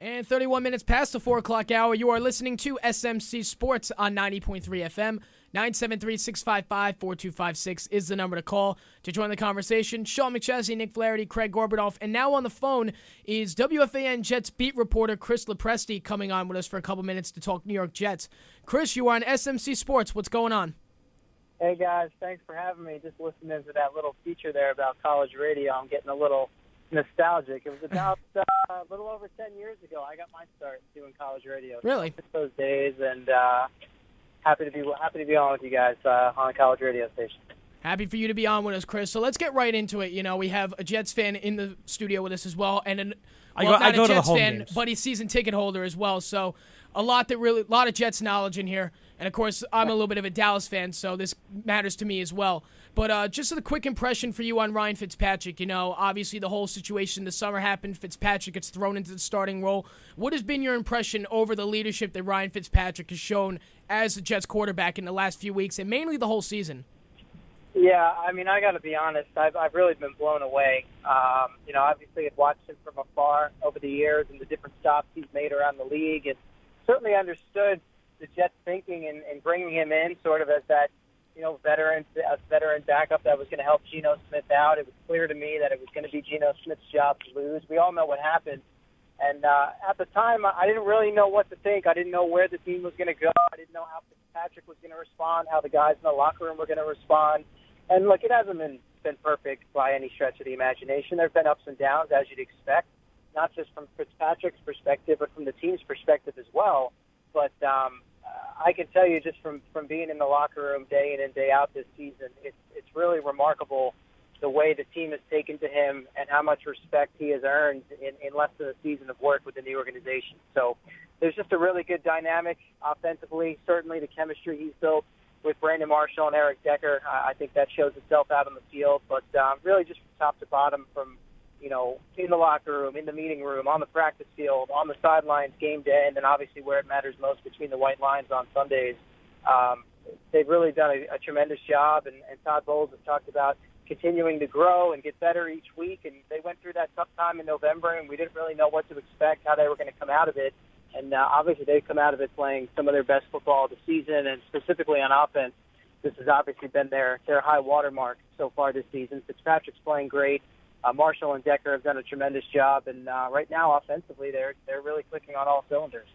And 31 minutes past the 4 o'clock hour, you are listening to SMC Sports on 90.3 FM. 973-655-4256 is the number to call to join the conversation. Sean McChesney, Nick Flaherty, Craig Gorbunoff, and now on the phone is WFAN Jets beat reporter Chris Lopresti coming on with us for a couple minutes to talk New York Jets. Chris, you are on SMC Sports. What's going on? Hey, guys. Thanks for having me. Just listening to that little feature there about college radio, I'm getting a little nostalgic. It was about a little over 10 years ago. I got my start doing college radio. Really? So those days, and happy to be on with you guys on a college radio station. Happy for you to be on with us, Chris. So let's get right into it. You know, we have a Jets fan in the studio with us as well, and not a Jets fan, games, but he's season ticket holder as well. So a lot of Jets knowledge in here. And of course, I'm a little bit of a Dallas fan, so this matters to me as well. But just a quick impression for you on Ryan Fitzpatrick. You know, obviously the whole situation this summer happened. Fitzpatrick gets thrown into the starting role. What has been your impression over the leadership that Ryan Fitzpatrick has shown as the Jets quarterback in the last few weeks and mainly the whole season? Yeah, I mean, I got to be honest. I've really been blown away. You know, obviously I've watched him from afar over the years and the different stops he's made around the league, and certainly understood the Jets thinking and bringing him in sort of as that, you know, veteran backup that was going to help Geno Smith out. It was clear to me that it was going to be Geno Smith's job to lose. We all know what happened. And at the time, I didn't really know what to think. I didn't know where the team was going to go. I didn't know how Fitzpatrick was going to respond, how the guys in the locker room were going to respond. And, look, it hasn't been perfect by any stretch of the imagination. There have been ups and downs, as you'd expect, not just from Fitzpatrick's perspective, but from the team's perspective as well. But I can tell you just from being in the locker room day in and day out this season, it's really remarkable the way the team has taken to him and how much respect he has earned in less than a season of work within the organization. So there's just a really good dynamic offensively. Certainly the chemistry he's built with Brandon Marshall and Eric Decker, I think that shows itself out on the field. But really just from top to bottom, from, you know, in the locker room, in the meeting room, on the practice field, on the sidelines, game day, and then obviously where it matters most between the white lines on Sundays. They've really done a tremendous job, and Todd Bowles has talked about continuing to grow and get better each week, and they went through that tough time in November, and we didn't really know what to expect, how they were going to come out of it. And obviously they've come out of it playing some of their best football of the season, and specifically on offense, this has obviously been their high watermark so far this season. Fitzpatrick's playing great. Marshall and Decker have done a tremendous job, and right now offensively they're really clicking on all cylinders.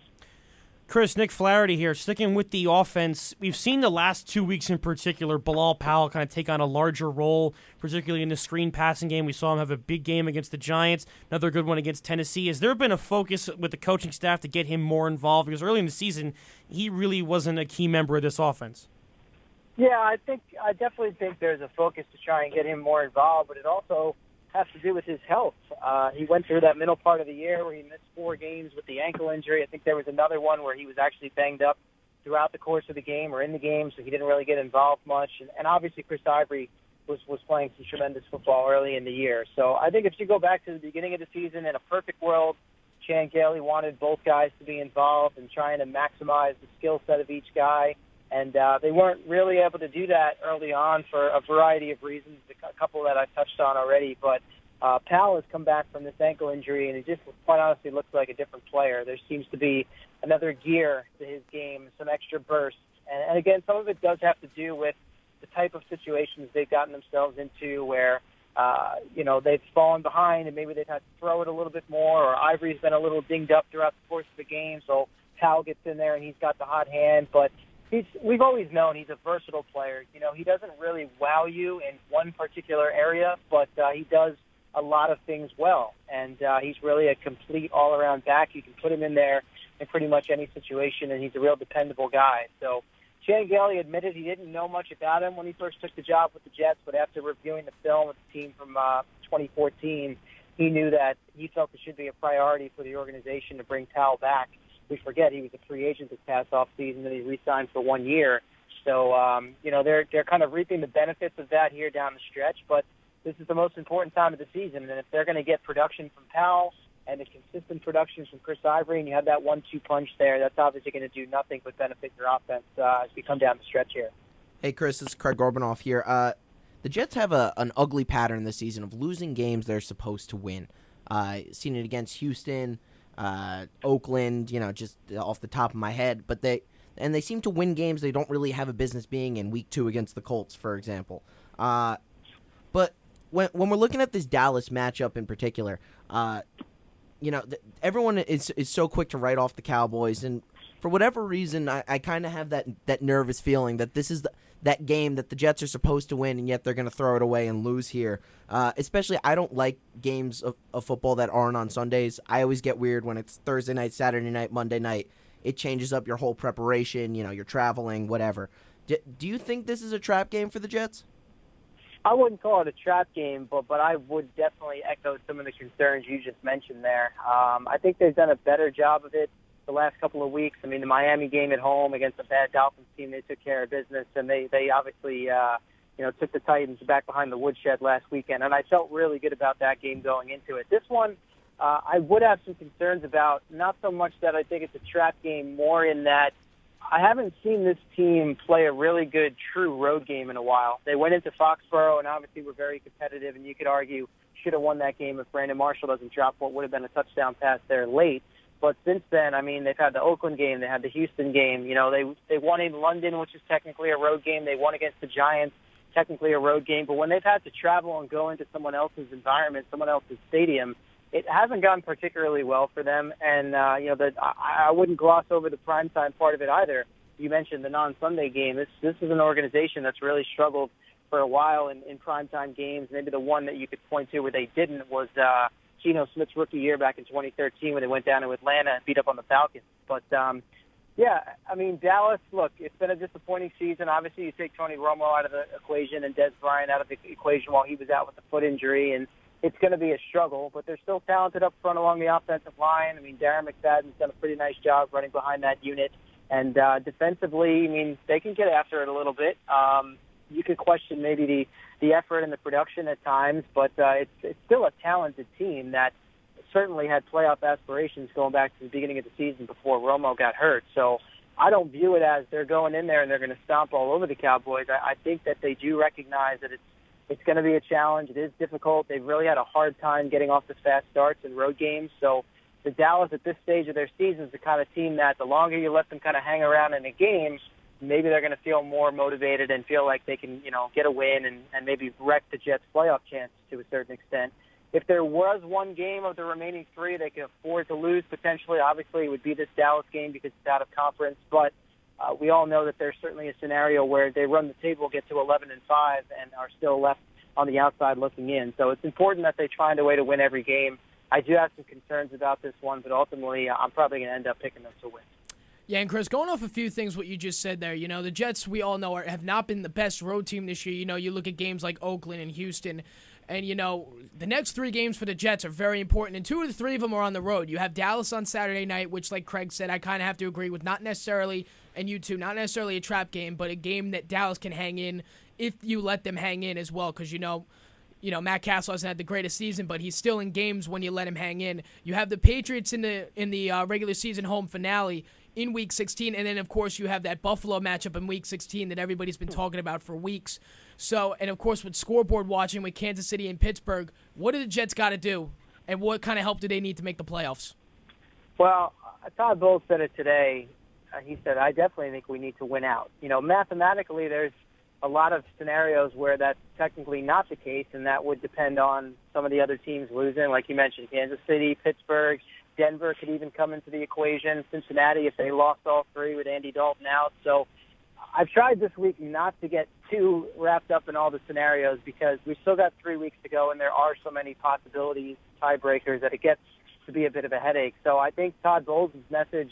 Chris, Nick Flaherty here. Sticking with the offense, we've seen the last 2 weeks in particular, Bilal Powell kind of take on a larger role, particularly in the screen passing game. We saw him have a big game against the Giants, another good one against Tennessee. Has there been a focus with the coaching staff to get him more involved? Because early in the season, he really wasn't a key member of this offense. Yeah, I definitely think there's a focus to try and get him more involved, but it also has to do with his health. He went through that middle part of the year where he missed 4 games with the ankle injury. I think there was another one where he was actually banged up throughout the course of the game or in the game, so he didn't really get involved much. And obviously Chris Ivory was playing some tremendous football early in the year. So I think if you go back to the beginning of the season, in a perfect world, Chan Gailey wanted both guys to be involved and trying to maximize the skill set of each guy. And they weren't really able to do that early on for a variety of reasons, a couple that I touched on already. But Powell has come back from this ankle injury, and he just quite honestly looks like a different player. There seems to be another gear to his game, some extra burst. And again, some of it does have to do with the type of situations they've gotten themselves into where, you know, they've fallen behind and maybe they've had to throw it a little bit more, or Ivory's been a little dinged up throughout the course of the game, so Powell gets in there and he's got the hot hand. But we've always known he's a versatile player. You know, he doesn't really wow you in one particular area, but he does a lot of things well. And he's really a complete all-around back. You can put him in there in pretty much any situation, and he's a real dependable guy. So Chan Gailey admitted he didn't know much about him when he first took the job with the Jets, but after reviewing the film with the team from 2014, he knew that he felt it should be a priority for the organization to bring Powell back. We forget he was a free agent this past offseason, and he re-signed for 1 year. So, you know, they're kind of reaping the benefits of that here down the stretch. But this is the most important time of the season, and if they're going to get production from Powell and a consistent production from Chris Ivory, and you have that 1-2 punch there, that's obviously going to do nothing but benefit your offense as we come down the stretch here. Hey, Chris, this is Craig Gorbunoff here. The Jets have an ugly pattern this season of losing games they're supposed to win. Seen it against Houston. Oakland, just off the top of my head. But they seem to win games they don't really have a business being in. Week 2 against the Colts, for example. But when we're looking at this Dallas matchup in particular, everyone is so quick to write off the Cowboys, and for whatever reason, I kind of have that nervous feeling that this is that game that the Jets are supposed to win, and yet they're going to throw it away and lose here. Especially, I don't like games of football that aren't on Sundays. I always get weird when it's Thursday night, Saturday night, Monday night. It changes up your whole preparation. You're traveling, whatever. Do you think this is a trap game for the Jets? I wouldn't call it a trap game, but I would definitely echo some of the concerns you just mentioned there. I think they've done a better job of it the last couple of weeks. I mean, the Miami game at home against a bad Dolphins team, they took care of business, and they obviously took the Titans back behind the woodshed last weekend, and I felt really good about that game going into it. This one, I would have some concerns about, not so much that I think it's a trap game, more in that I haven't seen this team play a really good true road game in a while. They went into Foxborough and obviously were very competitive, and you could argue should have won that game if Brandon Marshall doesn't drop what would have been a touchdown pass there late. But since then, I mean, they've had the Oakland game, they had the Houston game. They won in London, which is technically a road game. They won against the Giants, technically a road game. But when they've had to travel and go into someone else's environment, someone else's stadium, it hasn't gone particularly well for them. And, I wouldn't gloss over the primetime part of it either. You mentioned the non-Sunday game. This is an organization that's really struggled for a while in primetime games. Maybe the one that you could point to where they didn't was Geno Smith's rookie year back in 2013 when they went down to Atlanta and beat up on the Falcons. But, Dallas, look, it's been a disappointing season. Obviously, you take Tony Romo out of the equation and Des Bryant out of the equation while he was out with the foot injury, and it's going to be a struggle, but they're still talented up front along the offensive line. I mean, Darren McFadden's done a pretty nice job running behind that unit. And defensively, I mean, they can get after it a little bit. You could question maybe the effort and the production at times, but it's still a talented team that certainly had playoff aspirations going back to the beginning of the season before Romo got hurt. So I don't view it as they're going in there and they're going to stomp all over the Cowboys. I think that they do recognize that it's going to be a challenge. It is difficult. They've really had a hard time getting off the fast starts in road games. So the Dallas at this stage of their season is the kind of team that the longer you let them kind of hang around in a game, maybe they're going to feel more motivated and feel like they can, get a win and maybe wreck the Jets' playoff chances to a certain extent. If there was one game of the remaining three they could afford to lose potentially, obviously it would be this Dallas game because it's out of conference. But we all know that there's certainly a scenario where they run the table, get to 11-5, and are still left on the outside looking in. So it's important that they find a way to win every game. I do have some concerns about this one, but ultimately I'm probably going to end up picking them to win. Yeah, and Chris, going off a few things what you just said there, the Jets, we all know, have not been the best road team this year. You look at games like Oakland and Houston, and, the next 3 games for the Jets are very important, and 2 of the 3 of them are on the road. You have Dallas on Saturday night, which, like Craig said, I kind of have to agree with, not necessarily, and you too, not necessarily a trap game, but a game that Dallas can hang in if you let them hang in as well, because, Matt Castle hasn't had the greatest season, but he's still in games when you let him hang in. You have the Patriots in the regular season home finale in Week 16, and then, of course, you have that Buffalo matchup in Week 16 that everybody's been talking about for weeks. So, and, of course, with scoreboard watching with Kansas City and Pittsburgh, what do the Jets got to do, and what kind of help do they need to make the playoffs? Well, Todd Bowles said it today. He said, I definitely think we need to win out. Mathematically, there's a lot of scenarios where that's technically not the case, and that would depend on some of the other teams losing. Like you mentioned, Kansas City, Pittsburgh, Denver could even come into the equation. Cincinnati, if they lost all 3 with Andy Dalton out. So I've tried this week not to get too wrapped up in all the scenarios because we've still got 3 weeks to go, and there are so many possibilities, tiebreakers, that it gets to be a bit of a headache. So I think Todd Bowles' message,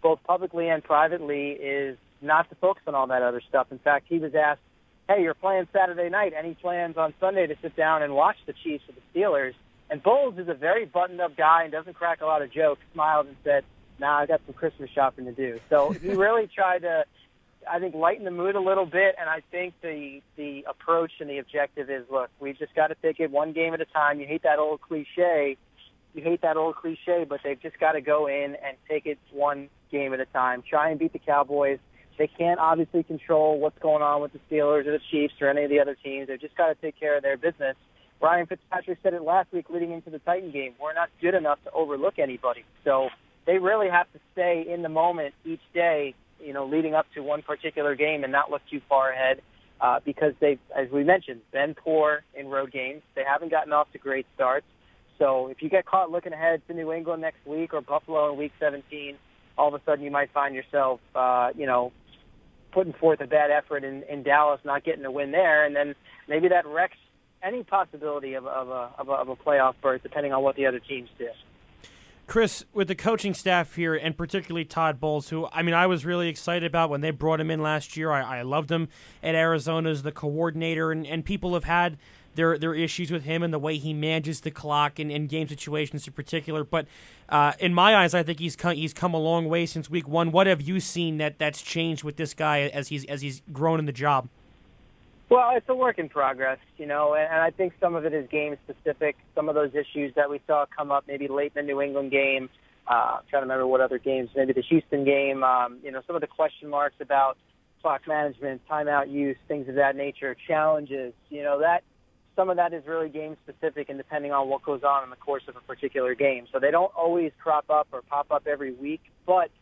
both publicly and privately, is not to focus on all that other stuff. In fact, he was asked, hey, you're playing Saturday night. Any plans on Sunday to sit down and watch the Chiefs or the Steelers? And Bowles is a very buttoned-up guy and doesn't crack a lot of jokes, smiled and said, I got some Christmas shopping to do. So he really tried to, I think, lighten the mood a little bit, and I think the approach and the objective is, look, we've just got to take it one game at a time. You hate that old cliche, but they've just got to go in and take it one game at a time. Try and beat the Cowboys. They can't obviously control what's going on with the Steelers or the Chiefs or any of the other teams. They've just got to take care of their business. Ryan Fitzpatrick said it last week leading into the Titan game. We're not good enough to overlook anybody. So they really have to stay in the moment each day, leading up to one particular game and not look too far ahead because they've, as we mentioned, been poor in road games. They haven't gotten off to great starts. So if you get caught looking ahead to New England next week or Buffalo in Week 17, all of a sudden you might find yourself, putting forth a bad effort in Dallas, not getting a win there, and then maybe that wrecks any possibility of a playoff berth, depending on what the other teams do. Chris, with the coaching staff here, and particularly Todd Bowles, who, I was really excited about when they brought him in last year. I loved him at Arizona as the coordinator, and people have had their issues with him and the way he manages the clock in game situations in particular. But in my eyes, I think he's come a long way since week one. What have you seen that's changed with this guy as he's grown in the job? Well, it's a work in progress, and I think some of it is game-specific. Some of those issues that we saw come up maybe late in the New England game, I'm trying to remember what other games, maybe the Houston game, some of the question marks about clock management, timeout use, things of that nature, challenges, that some of that is really game-specific and depending on what goes on in the course of a particular game. So they don't always crop up or pop up every week, but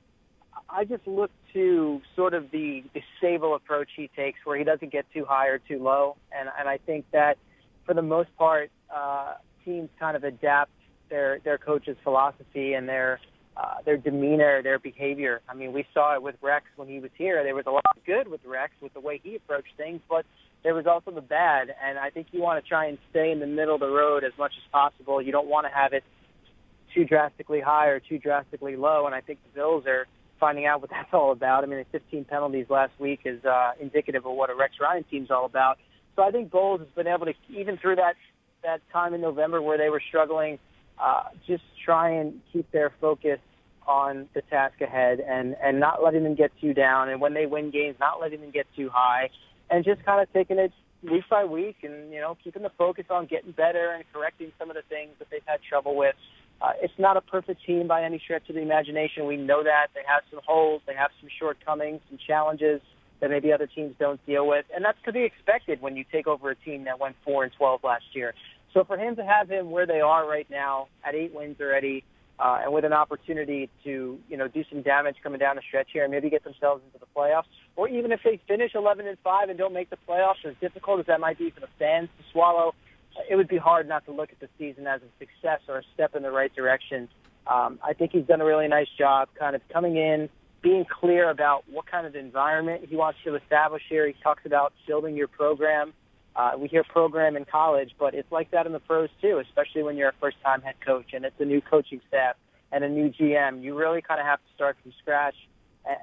I just look to sort of the stable approach he takes where he doesn't get too high or too low. And I think that for the most part, teams kind of adapt their coach's philosophy and their demeanor, their behavior. I mean, we saw it with Rex when he was here. There was a lot of good with Rex with the way he approached things, but there was also the bad. And I think you want to try and stay in the middle of the road as much as possible. You don't want to have it too drastically high or too drastically low. And I think the Bills are finding out what that's all about. I mean, the 15 penalties last week is indicative of what a Rex Ryan team's all about. So I think Bowles has been able to, even through that time in November where they were struggling, just try and keep their focus on the task ahead and not letting them get too down. And when they win games, not letting them get too high and just kind of taking it week by week and, keeping the focus on getting better and correcting some of the things that they've had trouble with. It's not a perfect team by any stretch of the imagination. We know that. They have some holes. They have some shortcomings, some challenges that maybe other teams don't deal with. And that's to be expected when you take over a team that went 4-12 last year. So for him to have him where they are right now at 8 wins already and with an opportunity to, do some damage coming down the stretch here and maybe get themselves into the playoffs, or even if they finish 11-5 and don't make the playoffs, as difficult as that might be for the fans to swallow, it would be hard not to look at the season as a success or a step in the right direction. I think he's done a really nice job kind of coming in, being clear about what kind of environment he wants to establish here. He talks about building your program. We hear program in college, but it's like that in the pros too, especially when you're a first-time head coach and it's a new coaching staff and a new GM. You really kind of have to start from scratch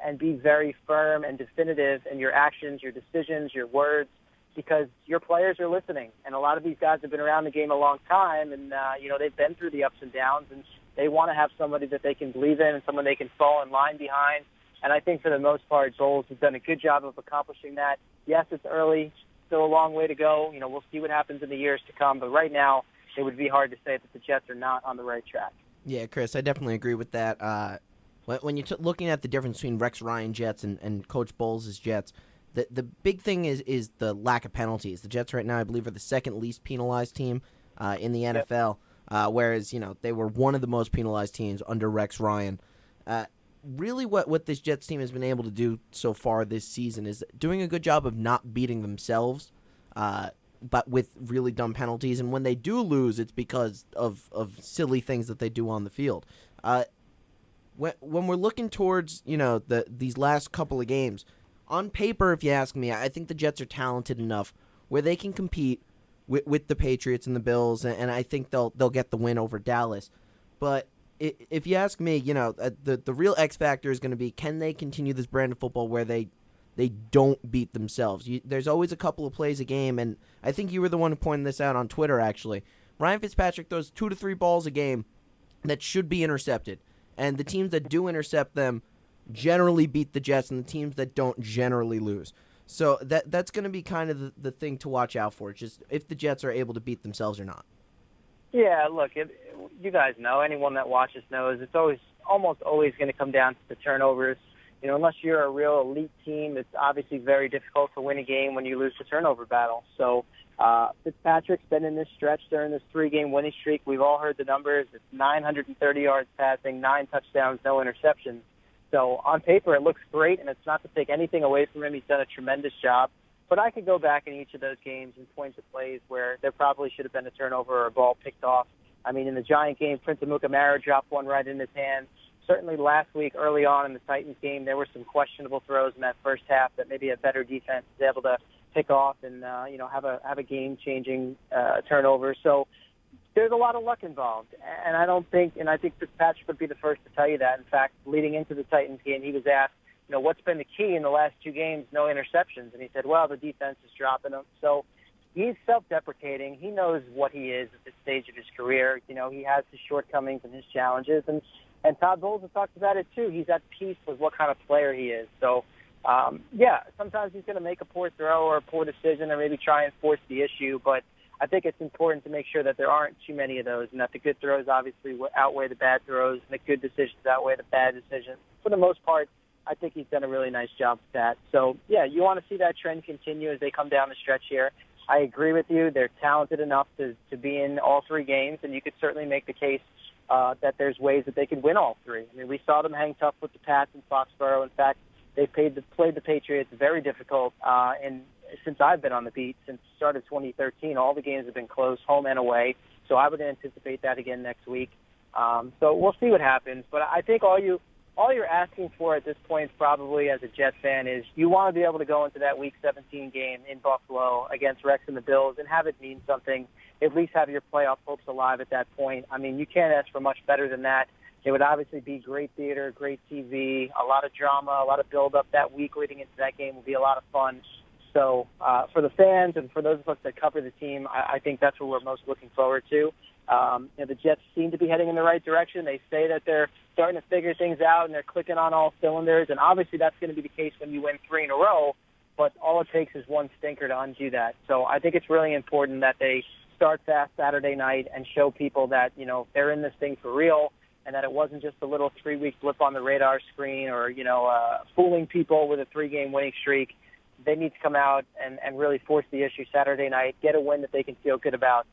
and be very firm and definitive in your actions, your decisions, your words, because your players are listening. And a lot of these guys have been around the game a long time, and, they've been through the ups and downs, and they want to have somebody that they can believe in and someone they can fall in line behind. And I think for the most part, Bowles has done a good job of accomplishing that. Yes, it's early, still a long way to go. We'll see what happens in the years to come. But right now, it would be hard to say that the Jets are not on the right track. Yeah, Chris, I definitely agree with that. When you're looking at the difference between Rex Ryan Jets and Coach Bowles' Jets, the big thing is the lack of penalties. The Jets right now, I believe, are the second least penalized team in the NFL, whereas they were one of the most penalized teams under Rex Ryan. Really what this Jets team has been able to do so far this season is doing a good job of not beating themselves, but with really dumb penalties. And when they do lose, it's because of silly things that they do on the field. When we're looking towards these last couple of games, on paper, if you ask me, I think the Jets are talented enough where they can compete with the Patriots and the Bills, and I think they'll get the win over Dallas. But if you ask me, the real X factor is going to be, can they continue this brand of football where they don't beat themselves? There's always a couple of plays a game, and I think you were the one who pointed this out on Twitter, actually. Ryan Fitzpatrick throws 2 to 3 balls a game that should be intercepted, and the teams that do intercept them generally beat the Jets, and the teams that don't generally lose. So that's going to be kind of the thing to watch out for, just if the Jets are able to beat themselves or not. Yeah, look, you guys know, anyone that watches knows, it's almost always going to come down to the turnovers. unless you're a real elite team, it's obviously very difficult to win a game when you lose the turnover battle. So Fitzpatrick's been in this stretch during this 3-game winning streak. We've all heard the numbers. It's 930 yards passing, 9 touchdowns, no interceptions. So on paper, it looks great, and it's not to take anything away from him. He's done a tremendous job. But I could go back in each of those games and point to plays where there probably should have been a turnover or a ball picked off. I mean, in the Giant game, Prince Amukamara dropped one right in his hand. Certainly last week, early on in the Titans game, there were some questionable throws in that first half that maybe a better defense is able to pick off and have a game-changing turnover. So there's a lot of luck involved, and I think Fitzpatrick would be the first to tell you that. In fact, leading into the Titans game, he was asked, what's been the key in the last 2 games? No interceptions, and he said, well, the defense is dropping them. So he's self-deprecating. He knows what he is at this stage of his career. He has his shortcomings and his challenges, and Todd Bowles has talked about it too. He's at peace with what kind of player he is. So, sometimes he's going to make a poor throw or a poor decision or maybe try and force the issue, but I think it's important to make sure that there aren't too many of those and that the good throws obviously outweigh the bad throws and the good decisions outweigh the bad decisions. For the most part, I think he's done a really nice job with that. So, you want to see that trend continue as they come down the stretch here. I agree with you. They're talented enough to be in all 3 games, and you could certainly make the case that there's ways that they could win all 3. I mean, we saw them hang tough with the Pats in Foxborough. In fact, they played the Patriots very difficult, and since I've been on the beat, since the start of 2013, all the games have been close, home and away. So I would anticipate that again next week. So we'll see what happens. But I think all you're asking for at this point, probably as a Jets fan, is you want to be able to go into that Week 17 game in Buffalo against Rex and the Bills and have it mean something. At least have your playoff hopes alive at that point. I mean, you can't ask for much better than that. It would obviously be great theater, great TV, a lot of drama, a lot of build-up that week leading into that game will be a lot of fun. So for the fans and for those of us that cover the team, I think that's what we're most looking forward to. The Jets seem to be heading in the right direction. They say that they're starting to figure things out and they're clicking on all cylinders, and obviously that's going to be the case when you win 3 in a row, but all it takes is one stinker to undo that. So I think it's really important that they start fast Saturday night and show people that, they're in this thing for real and that it wasn't just a little 3-week blip on the radar screen or, fooling people with a 3-game winning streak. They need to come out and really force the issue Saturday night, get a win that they can feel good about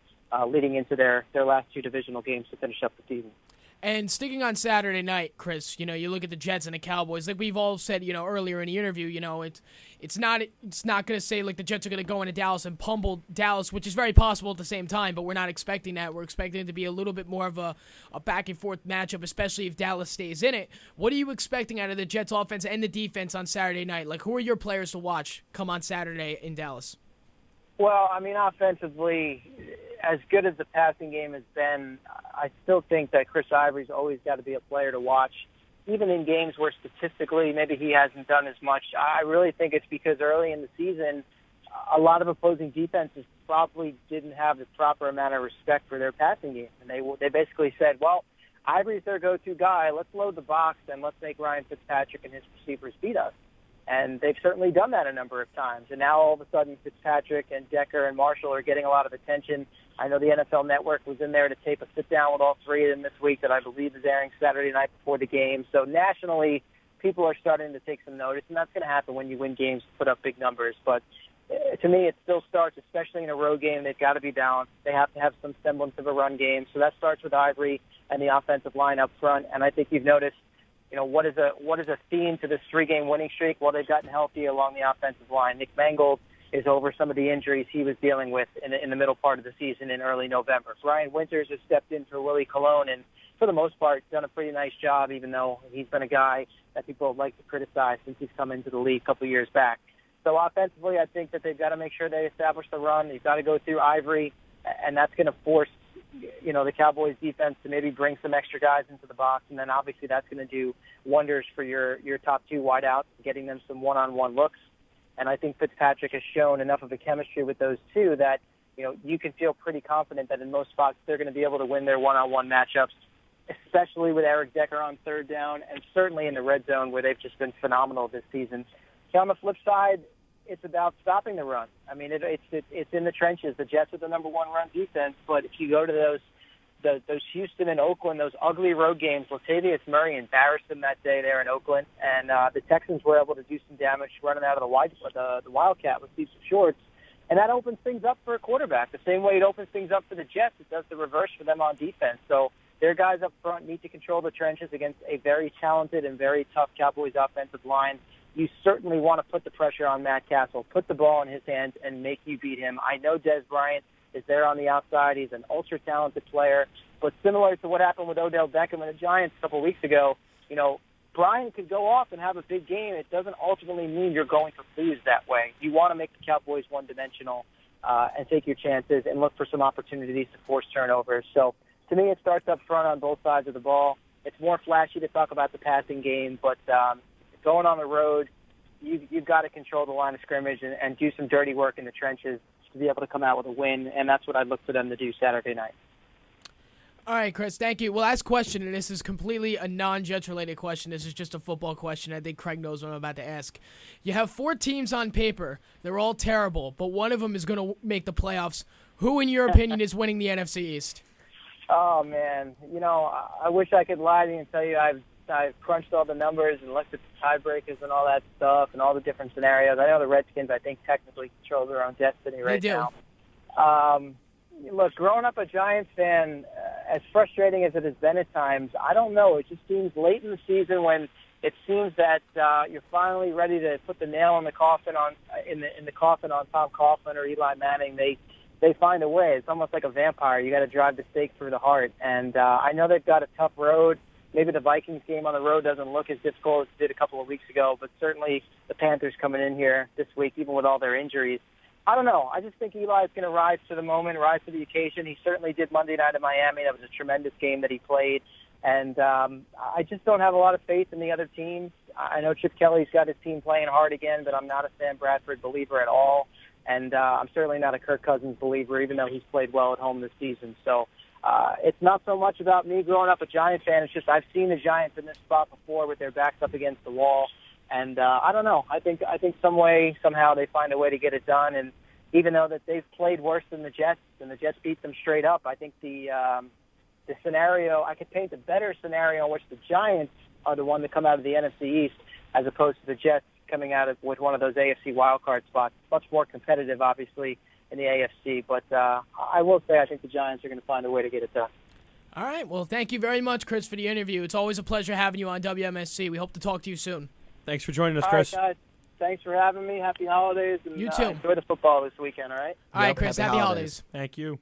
leading into their last 2 divisional games to finish up the season. And sticking on Saturday night, Chris, you look at the Jets and the Cowboys. Like we've all said, earlier in the interview, it's not going to say like the Jets are going to go into Dallas and pummel Dallas, which is very possible at the same time. But we're not expecting that. We're expecting it to be a little bit more of a back and forth matchup, especially if Dallas stays in it. What are you expecting out of the Jets offense and the defense on Saturday night? Like who are your players to watch come on Saturday in Dallas? Well, I mean, offensively, as good as the passing game has been, I still think that Chris Ivory's always got to be a player to watch. Even in games where statistically maybe he hasn't done as much, I really think it's because early in the season, a lot of opposing defenses probably didn't have the proper amount of respect for their passing game. And they basically said, well, Ivory's their go-to guy. Let's load the box and let's make Ryan Fitzpatrick and his receivers beat us. And they've certainly done that a number of times. And now all of a sudden Fitzpatrick and Decker and Marshall are getting a lot of attention. I know the NFL Network was in there to tape a sit-down with all 3 of them this week that I believe is airing Saturday night before the game. So nationally, people are starting to take some notice, and that's going to happen when you win games to put up big numbers. But to me, it still starts, especially in a road game, they've got to be balanced. They have to have some semblance of a run game. So that starts with Ivory and the offensive line up front. And I think you've noticed, what is a theme to this 3-game winning streak? Well, they've gotten healthy along the offensive line. Nick Mangold is over some of the injuries he was dealing with in the middle part of the season in early November. Brian Winters has stepped in for Willie Colon and, for the most part, done a pretty nice job, even though he's been a guy that people have liked to criticize since he's come into the league a couple of years back. So offensively, I think that they've got to make sure they establish the run. They've got to go through Ivory, and that's going to force the Cowboys defense to maybe bring some extra guys into the box, and then obviously that's going to do wonders for your top 2 wideouts, getting them some one-on-one looks. And I think Fitzpatrick has shown enough of a chemistry with those 2 that, you can feel pretty confident that in most spots they're going to be able to win their one-on-one matchups, especially with Eric Decker on 3rd down and certainly in the red zone where they've just been phenomenal this season. So on the flip side, it's about stopping the run. I mean, it's in the trenches. The Jets are the number 1 run defense, but if you go to those Houston and Oakland, those ugly road games, Latavius Murray embarrassed them that day there in Oakland, and the Texans were able to do some damage running out of the Wildcat with Steve Shorts, and that opens things up for a quarterback. The same way it opens things up for the Jets, it does the reverse for them on defense. So their guys up front need to control the trenches against a very talented and very tough Cowboys offensive line. You certainly want to put the pressure on Matt Castle, put the ball in his hands, and make you beat him. I know Dez Bryant is there on the outside. He's an ultra-talented player. But similar to what happened with Odell Beckham and the Giants a couple of weeks ago, Bryant could go off and have a big game. It doesn't ultimately mean you're going to lose that way. You want to make the Cowboys one-dimensional and take your chances and look for some opportunities to force turnovers. So to me, it starts up front on both sides of the ball. It's more flashy to talk about the passing game, but going on the road, you've got to control the line of scrimmage and do some dirty work in the trenches to be able to come out with a win, and that's what I'd look for them to do Saturday night. All right, Chris, thank you. Well, last question, and this is completely a non-Jets-related question. This is just a football question. I think Craig knows what I'm about to ask. You have 4 teams on paper. They're all terrible, but one of them is going to make the playoffs. Who, in your opinion, is winning the NFC East? Oh, man. I wish I could lie to you and tell you I've crunched all the numbers and looked at the tiebreakers and all that stuff and all the different scenarios. I know the Redskins, I think, technically control their own destiny right now. Look, growing up a Giants fan, as frustrating as it has been at times, I don't know. It just seems late in the season when it seems that you're finally ready to put the nail in the coffin in the coffin on Tom Coughlin or Eli Manning. They find a way. It's almost like a vampire. You got to drive the stake through the heart. And I know they've got a tough road. Maybe the Vikings game on the road doesn't look as difficult as it did a couple of weeks ago, but certainly the Panthers coming in here this week, even with all their injuries. I don't know. I just think Eli is going to rise to the moment, rise to the occasion. He certainly did Monday night in Miami. That was a tremendous game that he played. And I just don't have a lot of faith in the other teams. I know Chip Kelly's got his team playing hard again, but I'm not a Sam Bradford believer at all. And I'm certainly not a Kirk Cousins believer, even though he's played well at home this season. So it's not so much about me growing up a Giants fan. It's just I've seen the Giants in this spot before with their backs up against the wall. And I don't know. I think some way, somehow they find a way to get it done. And even though that they've played worse than the Jets, and the Jets beat them straight up, I think the scenario, I could paint a better scenario in which the Giants are the one to come out of the NFC East as opposed to the Jets coming out with one of those AFC wildcard spots. Much more competitive, obviously, in the AFC. But I will say I think the Giants are going to find a way to get it done. All right. Well, thank you very much, Chris, for the interview. It's always a pleasure having you on WMSC. We hope to talk to you soon. Thanks for joining us, Chris. All right, guys. Thanks for having me. Happy holidays. And, you too. Enjoy the football this weekend, all right? All right, Chris. Happy holidays. Thank you.